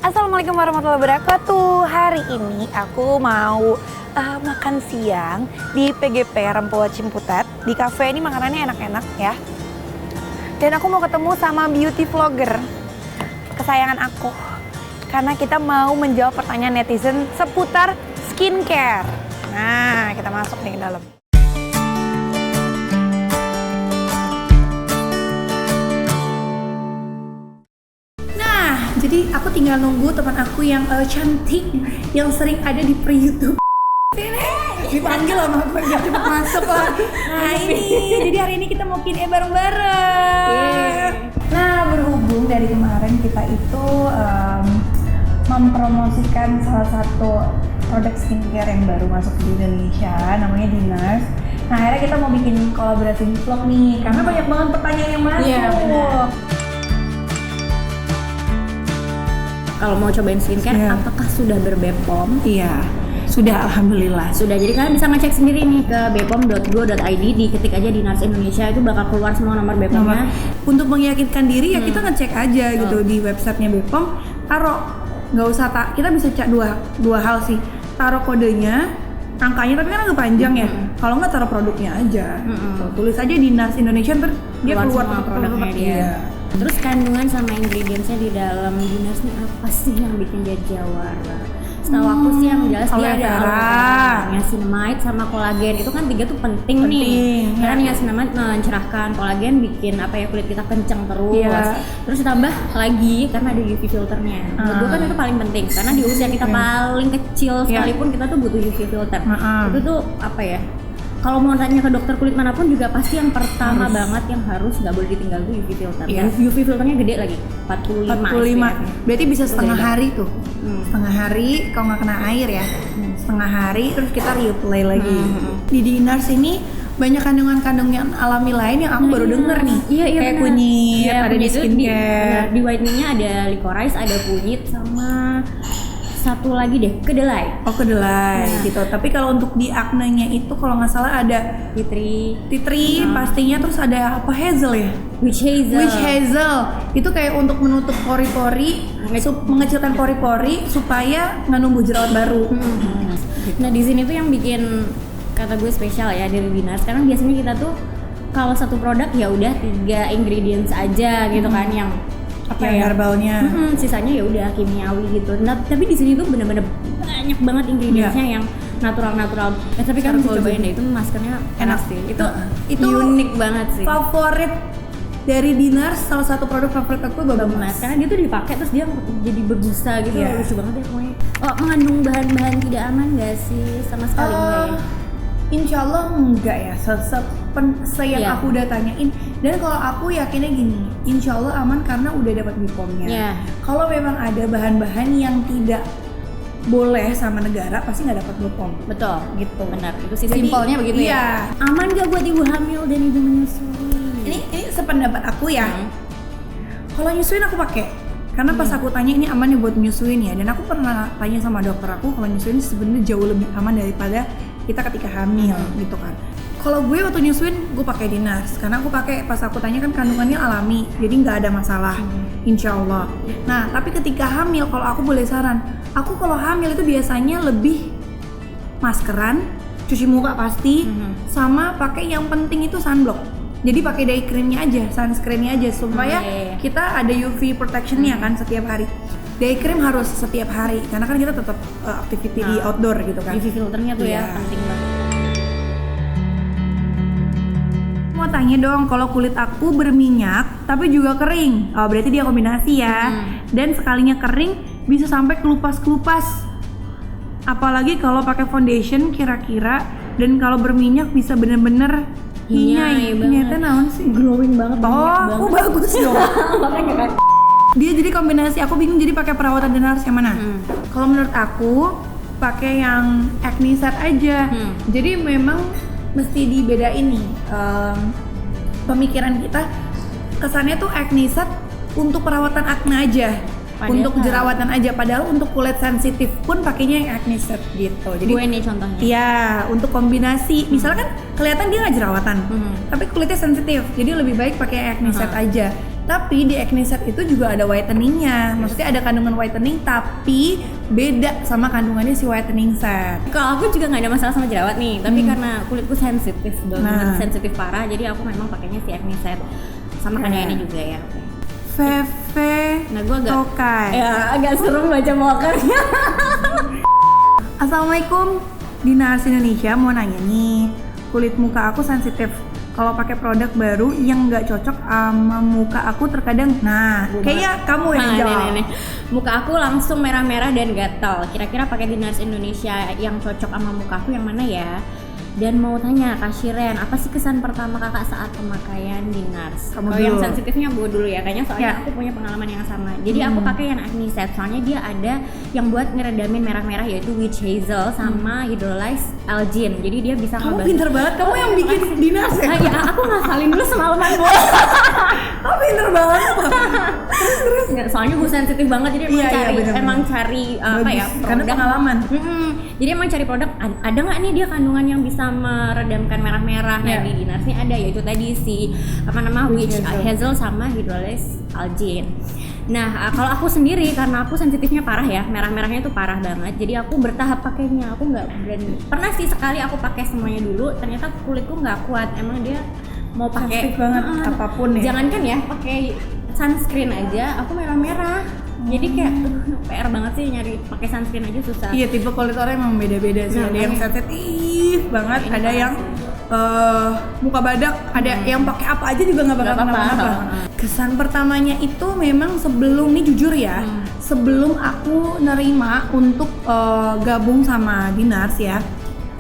Assalamualaikum warahmatullahi wabarakatuh. Hari ini aku mau makan siang di PGP Rempoa Ciputat. Di cafe ini makanannya enak-enak ya. Dan aku mau ketemu sama beauty vlogger kesayangan aku. Karena kita mau menjawab pertanyaan netizen seputar skincare. Nah, kita masuk nih ke dalam. Jadi aku tinggal nunggu teman aku yang cantik, yang sering ada di pre-YouTube. Dipanggil sama gue biar cepet masuk lah. Nah ini, jadi hari ini kita mau Q&A bareng-bareng. Nah berhubung dari kemarin kita itu mempromosikan salah satu produk skincare yang baru masuk di Indonesia, namanya Dinars. Nah akhirnya kita mau bikin kolaborasi vlog nih, karena banyak banget pertanyaan yang masuk. Iya, kalau mau cobain skincare, apakah sudah ber-BPOM? Iya, sudah alhamdulillah. Sudah, jadi kalian bisa ngecek sendiri nih ke bepom.go.id, diketik aja Dinars Indonesia, itu bakal keluar semua nomor BPOM-nya. Untuk meyakinkan diri ya kita ngecek aja gitu di websitenya BPOM, taruh, nggak usah kita bisa cek dua hal sih, taruh kodenya, angkanya tapi kan agak panjang ya. Kalau nggak taruh produknya aja, tulis aja Dinars Indonesia, ntar dia keluar semua produknya dia. Terus kandungan sama ingredientsnya di dalam Dinars ini apa sih yang bikin dia jawara? Setahu aku sih yang jelas dia ada aloe vera, niacinamide sama kolagen. Itu kan tiga tuh penting nih. Karena niacinamide mencerahkan, kolagen bikin kulit kita kenceng terus. Terus ditambah lagi karena ada UV filternya. Menurut gue kan itu paling penting karena di usia kita paling kecil sekalipun kita tuh butuh UV filter. Itu tuh kalau mau tanya ke dokter kulit manapun juga pasti yang pertama banget yang harus nggak boleh ditinggal tuh UV filter. Dan UV filternya gede lagi, 45. Berarti bisa setengah hari tuh. Setengah hari kalau nggak kena air ya. Setengah hari terus kita reapply lagi. Di Dinars ini banyak kandungan-kandungan alami lain yang aku baru denger nih. Kayak kunyit, ada di skincare. Di whitening-nya ada licorice, ada kunyit sama satu lagi deh, kedelai. Oh kedelai gitu. Tapi kalau untuk di acne-nya itu kalau nggak salah ada tea tree pastinya, terus ada apa hazel ya? Witch hazel. Itu kayak untuk menutup pori-pori, mengecilkan pori-pori supaya nggak numbuh jerawat baru. Nah di sini tuh yang bikin kata gue spesial ya dari Dinars, karena biasanya kita tuh kalau satu produk ya udah 3 ingredients aja gitu kan yang herbalnya, sisanya ya udah kimiawi gitu. Nah, tapi di sini tuh bener-bener banyak banget ingredientsnya yang natural. Tapi kamu bisa cobain deh, itu maskernya enak sih. Itu unik banget sih. Favorit dari Dinars, salah satu produk favorit aku Babamas. Karena dia tuh dipakai terus dia jadi berbusa gitu, lucu banget ya pokoknya. Mengandung bahan-bahan tidak aman nggak sih? Sama sekali enggak ya? Insya Allah enggak ya, yang aku udah tanyain. Dan kalau aku yakinnya gini, insya Allah aman karena udah dapat BPOM-nya. Kalau memang ada bahan-bahan yang tidak boleh sama negara, pasti nggak dapat BPOM. Betul, gitu. Benar, itu sih simpelnya begitu ya. Aman nggak buat ibu hamil dan ibu menyusui? Ini sependapat aku ya. Kalau nyusuin aku pakai. Karena pas aku tanya ini aman ya buat nyusuin ya, dan aku pernah tanya sama dokter aku kalau nyusuin sebenarnya jauh lebih aman daripada kita ketika hamil gitu kan. Kalau gue waktu nyusuin gue pakai Dinars karena aku pakai pas aku tanya kan kandungannya alami, jadi nggak ada masalah, insya Allah. Nah tapi ketika hamil, kalau aku boleh saran, aku kalau hamil itu biasanya lebih maskeran, cuci muka pasti, sama pakai yang penting itu sunblock. Jadi pakai day creamnya aja, sunscreennya aja supaya kita ada UV protectionnya kan setiap hari. Day cream harus setiap hari karena kan kita tetap activity di outdoor gitu kan. UV filternya tuh ya penting banget. Mau tanya dong, kalau kulit aku berminyak tapi juga kering, berarti dia kombinasi ya. Dan sekalinya kering bisa sampai kelupas-kelupas. Apalagi kalau pakai foundation kira-kira, dan kalau berminyak bisa bener-bener hinyai. Ternyata naon sih? Glowing banget. Oh, bagus dong. Dia jadi kombinasi, aku bingung jadi pakai perawatan Dinars yang mana. Kalau menurut aku pakai yang acne set aja. Jadi memang mesti dibedain nih pemikiran kita, kesannya tuh acne set untuk perawatan acne aja, untuk jerawatan aja, padahal untuk kulit sensitif pun pakainya yang acne set gitu. Jadi gue nih contohnya. Iya, untuk kombinasi. Misalnya kan kelihatan dia nggak jerawatan, tapi kulitnya sensitif, jadi lebih baik pakai acne set aja. Tapi di acne set itu juga ada whiteningnya. Maksudnya ada kandungan whitening tapi beda sama kandungannya si whitening set. Kalau aku juga nggak ada masalah sama jerawat nih, tapi karena kulitku sensitif banget, sensitif parah, jadi aku memang pakainya si acne set sama kandungannya juga ya. Feve Nah gue agak Tokai. ya agak serem baca mokernya. Assalamualaikum, Dinas Indonesia mau nanya nih, kulit muka aku sensitif. Kalau pakai produk baru yang nggak cocok sama muka aku terkadang, kayaknya kamu yang jawab. Nih. Muka aku langsung merah-merah dan gatal. Kira-kira pakai Dinars Indonesia yang cocok sama muka aku yang mana ya? Dan mau tanya Kak Shiren, apa sih kesan pertama kakak saat pemakaian Dinars? Kalau yang sensitifnya gue dulu ya, kayaknya soalnya aku punya pengalaman yang sama. Jadi aku pakai yang acne set, soalnya dia ada yang buat ngeredamin merah-merah yaitu witch hazel sama hydrolyzed algin. Jadi dia bisa Kamu pinter banget, kamu yang bikin Dinars ya? Ya aku ngafalin dulu semalaman Bu. Kamu pinter banget apa? Terus nggak, soalnya gue sensitif banget jadi emang cari apa ya produk. Karena pengalaman. Jadi emang cari produk ada nggak nih dia kandungan yang bisa meredamkan merah-merah. Nah di Dinars ini ada, yaitu tadi si witch hazel sama hydrolyzed algin. Nah kalau aku sendiri karena aku sensitifnya parah ya, merah-merahnya itu parah banget, jadi aku bertahap pakainya. Aku nggak berani. Pernah sih sekali aku pakai semuanya dulu, ternyata kulitku nggak kuat. Emang dia mau pakai banget apapun ya. Jangankan ya pakai sunscreen aja aku merah-merah. Jadi kayak PR banget sih nyari pakai sunscreen aja susah. Iya, tipe kulit orang emang beda-beda sih. Ada yang sensitif banget, ada yang muka badak, ada yang pakai apa aja juga nggak bakal kenapa-napa. Kesan pertamanya itu memang sebelum, nih jujur ya, sebelum aku nerima untuk gabung sama Dinars ya,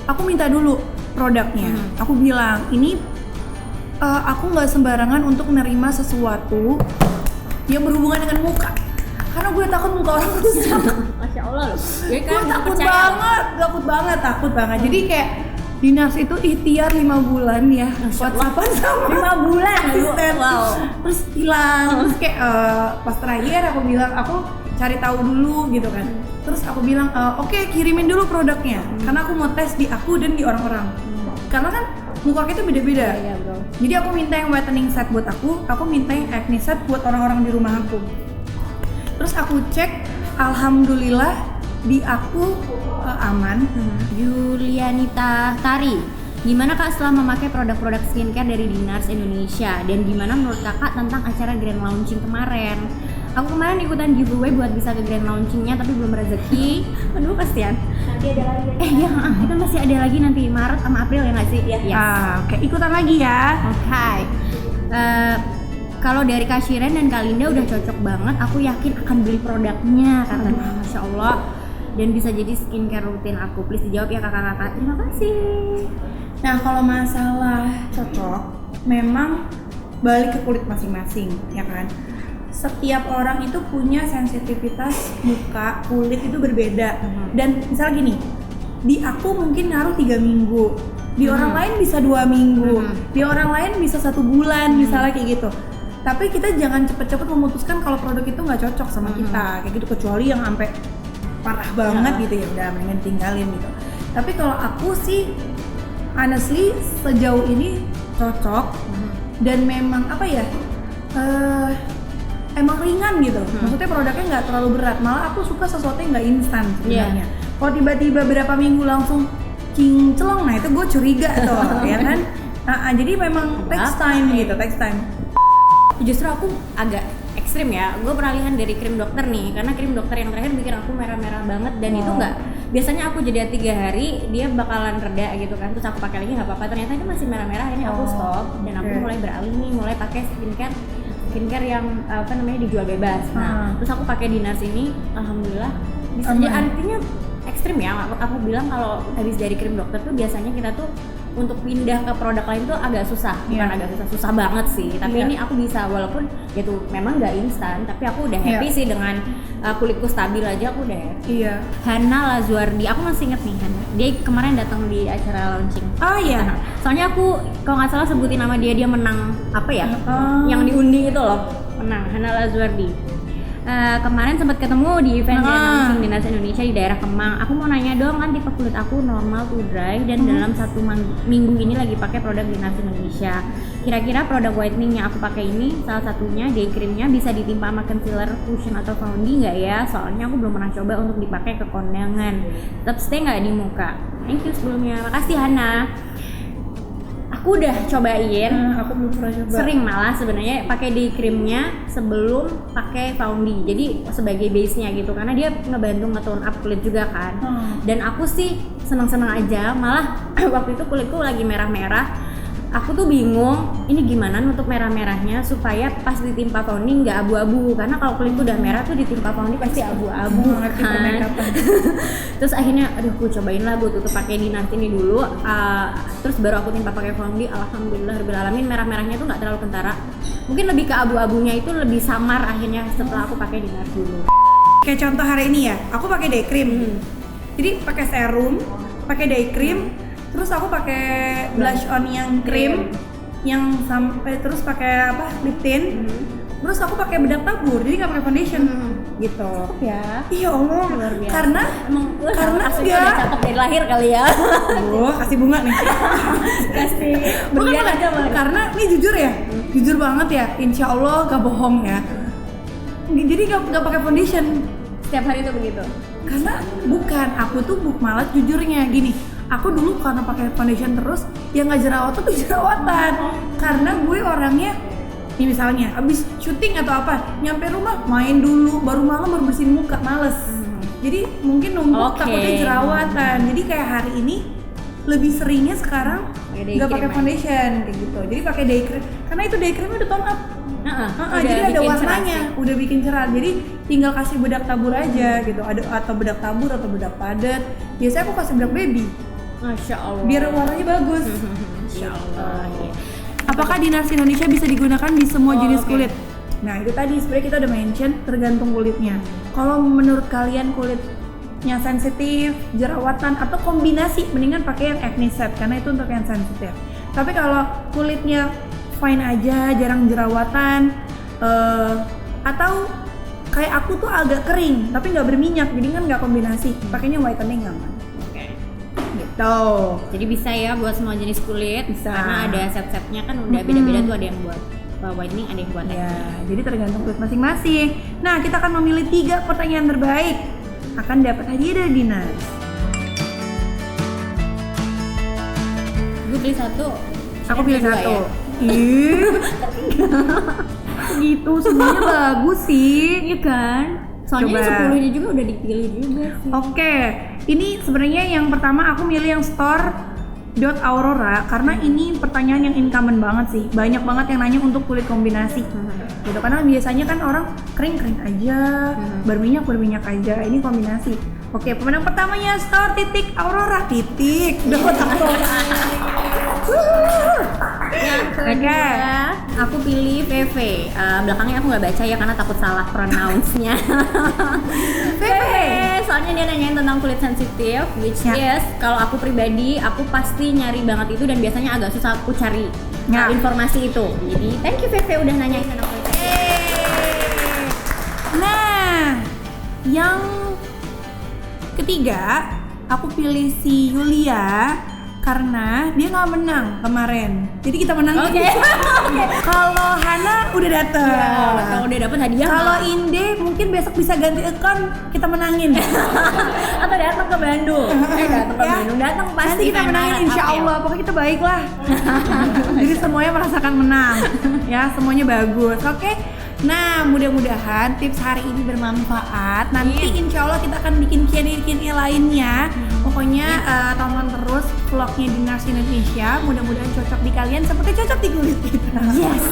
aku minta dulu produknya. Aku bilang ini aku nggak sembarangan untuk nerima sesuatu yang berhubungan dengan muka. Karena gue takut muka orang rusak. Masya Allah loh. Gue takut banget. Jadi kayak Dinars itu ikhtiar 5 bulan ya. WhatsAppan sama 5 bulan asisten. Wow. Terus hilang. Terus kayak pas terakhir aku bilang aku cari tahu dulu gitu kan. Terus aku bilang oke, kirimin dulu produknya. Karena aku mau tes di aku dan di orang-orang. Karena kan muka kita beda-beda. Iya, bro. Jadi aku minta yang whitening set buat aku minta yang acne set buat orang-orang di rumah aku. Terus aku cek, alhamdulillah di aku aman. Yulianita Tari, gimana Kak setelah memakai produk-produk skincare dari Dinars Indonesia, dan gimana menurut Kakak tentang acara grand launching kemarin? Aku kemarin ikutan giveaway buat bisa ke grand launchingnya tapi belum rezeki. Aduh kasihan. Nanti ada lagi. Iya, kita masih ada lagi nanti Maret sama April ya nggak sih? Iya. Yes. Oke, ikutan lagi ya. Oke. Kalau dari Kak Shiren dan Kak Linda udah cocok banget, aku yakin akan beli produknya katanya. Masya Allah. Dan bisa jadi skincare rutin aku. Please dijawab ya kakak-kakak. Terima kasih. Nah, kalau masalah cocok, memang balik ke kulit masing-masing, ya kan? Setiap orang itu punya sensitivitas muka, kulit itu berbeda. Dan misalnya gini, di aku mungkin ngaruh 3 minggu, di orang lain bisa 2 minggu, di orang lain bisa 1 bulan, misalnya kayak gitu. Tapi kita jangan cepet-cepet memutuskan kalau produk itu nggak cocok sama kita, kayak gitu, kecuali yang sampai parah banget gitu ya udah mendingan tinggalin gitu. Tapi kalau aku sih honestly sejauh ini cocok dan memang apa ya emang ringan gitu. Maksudnya produknya nggak terlalu berat, malah aku suka sesuatu yang nggak instan sebenarnya. Kalau tiba-tiba berapa minggu langsung kinclong, nah itu gue curiga tuh ya kan. Jadi memang takes time gitu, takes time. Justru aku agak ekstrim ya, gue peralihan dari krim dokter nih, karena krim dokter yang terakhir bikin aku merah-merah banget dan itu nggak, biasanya aku jeda 3 hari dia bakalan reda gitu kan, terus aku pakai lagi nggak apa-apa, ternyata itu masih merah-merah, ini aku stop dan aku mulai beralih nih, mulai pakai skincare yang apa namanya dijual bebas. Nah terus aku pakai Dinars ini, alhamdulillah bisa jadi, artinya ekstrim ya. Aku bilang kalau habis dari krim dokter tuh biasanya kita tuh untuk pindah ke produk lain tuh agak susah, bukan agak susah banget sih. Tapi ini aku bisa, walaupun ya tuh memang nggak instan, tapi aku udah happy sih dengan kulitku stabil aja, aku udah happy. Hana Lazuardi, aku masih inget nih Hana. Dia kemarin datang di acara launching. Oh iya. Soalnya aku kalau nggak salah sebutin nama dia menang apa ya? Yang diundi itu loh, menang. Hana Lazuardi. kemarin sempat ketemu di event dia langsung Dinas Indonesia di daerah Kemang. Aku mau nanya dong, kan tipe kulit aku normal to dry dan dalam 1 minggu ini lagi pakai produk Dinas Indonesia. Kira-kira produk whitening yang aku pakai ini, salah satunya day creamnya bisa ditimpa sama concealer, cushion atau founding nggak ya? Soalnya aku belum pernah coba untuk dipakai ke kondangan. Tetap stay nggak di muka? Thank you sebelumnya. Makasih Hana. Aku udah cobain, Aku belum pernah coba. sering malah sebenarnya pakai day creamnya sebelum pakai founding, jadi sebagai base-nya gitu, karena dia ngebantu nge-tone up kulit juga kan. Dan aku sih seneng-seneng aja, malah waktu itu kulitku lagi merah-merah. Aku tuh bingung ini gimana nutup merah-merahnya supaya pas ditimpa founding nggak abu-abu, karena kalau kulitku udah merah tuh ditimpa founding pasti abu-abu kan. Terus akhirnya aduh aku cobain lah, gue tutup pakai Dinas ini dulu, terus baru aku timpa pakai founding. Alhamdulillah rabbil alamin, merah-merahnya tuh nggak terlalu kentara, mungkin lebih ke abu-abunya itu lebih samar akhirnya setelah aku pakai Dinas dulu. Kayak contoh hari ini ya, aku pakai day cream. Jadi pakai serum, pakai day cream, terus aku pakai blush on yang cream, yang sampai terus pakai lip tint. Terus aku pakai bedak tabur, jadi nggak pakai foundation gitu. Ya. Iya Allah, Luar biasa. karena aslinya udah cakep dari lahir kali ya. Kasih bunga nih. Kasih Bukan, berlian aja malah. karena ini jujur ya, jujur banget ya, insya Allah gak bohong ya. Jadi gak pakai foundation. Setiap hari tuh begitu. Karena aku tuh malah jujurnya gini, aku dulu karena pakai foundation terus, yang nggak jerawat tuh jerawatan. Karena gue orangnya, nih misalnya abis syuting atau apa, nyampe rumah main dulu, baru malam baru bersihin muka, males. Jadi mungkin numpuk, takutnya jerawatan. Jadi kayak hari ini lebih seringnya sekarang nggak pakai foundation kayak gitu. Jadi pakai day cream, karena itu day creamnya udah tone up. Jadi ada warnanya, udah bikin cerah. Jadi tinggal kasih bedak tabur aja gitu, atau bedak tabur atau bedak padat. Biasanya aku kasih bedak baby. Masya Allah. Biar warnanya bagus. Masya Allah. Apakah Dinas Indonesia bisa digunakan di semua jenis kulit? Nah itu tadi sebenarnya kita udah mention tergantung kulitnya. Kalau menurut kalian kulitnya sensitif, jerawatan atau kombinasi, mendingan pakai yang acne set karena itu untuk yang sensitif. Tapi kalau kulitnya fine aja, jarang jerawatan, atau kayak aku tuh agak kering tapi nggak berminyak, jadi kan nggak kombinasi, pakainya whitening aman. Gitu. Jadi bisa ya buat semua jenis kulit, Bisa. karena ada set-setnya kan udah beda-beda tuh, ada yang buat whitening, ada yang buat acne. Ya, jadi tergantung kulit masing-masing. Nah, kita akan memilih 3 pertanyaan terbaik, akan dapat hadiah dari Dinas. Gue pilih satu. Aku pilih dua satu. ya? Gitu, semuanya bagus sih. Iya kan? Soalnya Coba. 10-nya juga udah dipilih juga sih. Oke, ini sebenarnya yang pertama aku milih yang store.aurora karena ini pertanyaan yang incumbent banget sih. Banyak banget yang nanya untuk kulit kombinasi. Gitu, karena biasanya kan orang kering aja, berminyak aja. Ini kombinasi. Oke, pemenang pertamanya store.aurora. Yang kedua, aku pilih VV. Belakangnya aku nggak baca ya karena takut salah pronounce-nya. VV, soalnya dia nanyain tentang kulit sensitif, which is kalau aku pribadi, aku pasti nyari banget itu dan biasanya agak susah aku cari informasi itu. Jadi thank you VV udah nanyain tentang kulit sensitif. Nah, yang ketiga aku pilih si Yulia karena dia nggak menang kemarin, jadi kita menang. Oke. Kalau Hana udah dateng, Kalau udah dapet hadiah. kalau Inde mungkin besok bisa ganti account, kita menangin. Atau datang ke Bandung. Datang ke Bandung, datang pasti. Nanti kita menangin insya Allah. Pokoknya kita baik lah. Jadi semuanya merasakan menang. Ya, semuanya bagus. Oke. Nah, mudah-mudahan tips hari ini bermanfaat. Nanti insya Allah kita akan bikin Q&A lainnya. Pokoknya tonton terus vlognya Dinas Indonesia. Mudah-mudahan cocok di kalian seperti cocok di kulit kita. Yes.